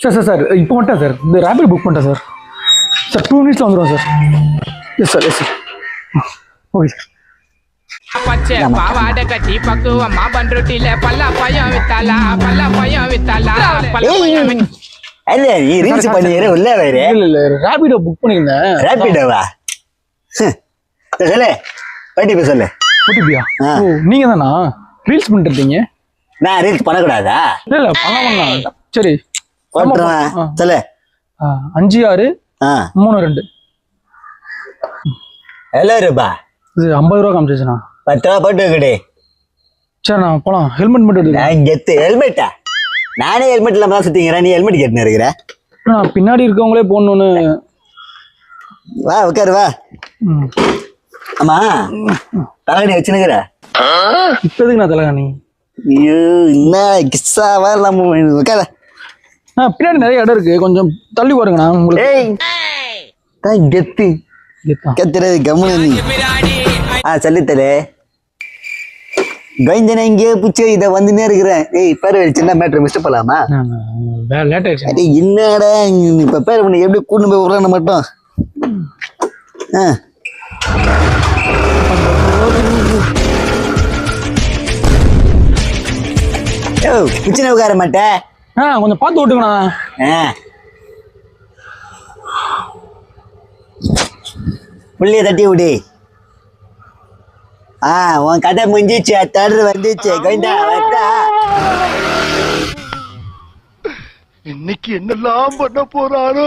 sir sir sir இப்போ மட்டும் sir இந்த ரேபிட் புக் பண்ணிட்டேன் சார் சார் 2 மினிட்ஸில் வந்துடும் sir yes sir okay sir பச்சை பாவாடை கட்டி பக்குவமா பண்ருட்டில பல்லாப்பழம் வித்தாலா அல்ல நீ ரீல்ஸ் பண்ணிக்கிற உள்ள வேறு இல்லை ரேபிடோ புக் பண்ணியிருந்தேன் ரேபிடோவா சொல்லு ஓடிபி சொல்லு ஓடிபியா ஓ நீங்கள் தானா ரீல்ஸ் பண்ணிட்டு இருக்கீங்க நான் ரீல்ஸ் பண்ணக்கூடாதா இல்லை பண்ணலாம் சரி ஓட்டுறேன் சொல்லு 5632 எவ்வளோ ரூபா இது 50 ரூபா காமிச்சிச்சுண்ணா 10 ரூபா போட்டு வைக்கடி சரி நான் போகலாம் ஹெல்மெட் மட்டும் எடுத்துக்கிறேன் நான் கெத்து ஹெல்மெட்டா நானே ஹெல்மெட் இல்லாம தான் சுத்திக்கிறேன் நீ ஹெல்மெட் கேட்டுன்னு இருக்கிற நான் பின்னாடி இருக்கவங்களே போடணும்னு வா உட்காரு வா ஆமா தலைகணி வச்சுனுக்குற இப்போதுக்கு நான் தலைகாணி ஐயோ என்ன கிஸ்ஸாவா இல்லாம உட்கார பின்னாடி நிறைய இடம் இருக்கு கொஞ்சம் தள்ளி பாருங்கண்ணா உங்களுக்கு தான் கெத்து கத்துறது கம்முனு நீ சொல்லித்தலே கஞ்சனை இங்கே பிடிச்சி இதை வந்துன்னே இருக்கிறேன் ஏய் பேர் சின்ன மேட்ரு மிஸ்டர் போலாமா லேட் ஆயிடுச்சு அடே என்னடா இப்ப பேர் பண்ணி எப்படி கூட்டு போய் விடுறான்னு மட்டும் பிச்சின உட்கார மாட்டேன் கொஞ்சம் பார்த்து ஓட்டுங்கண்ணா புள்ளிய தட்டி விடு உன் கதை முடிஞ்சிச்சு தடுறு வந்துச்சு கோவிந்தா வந்தா இன்னைக்கு என்னெல்லாம் பண்ண போறாரோ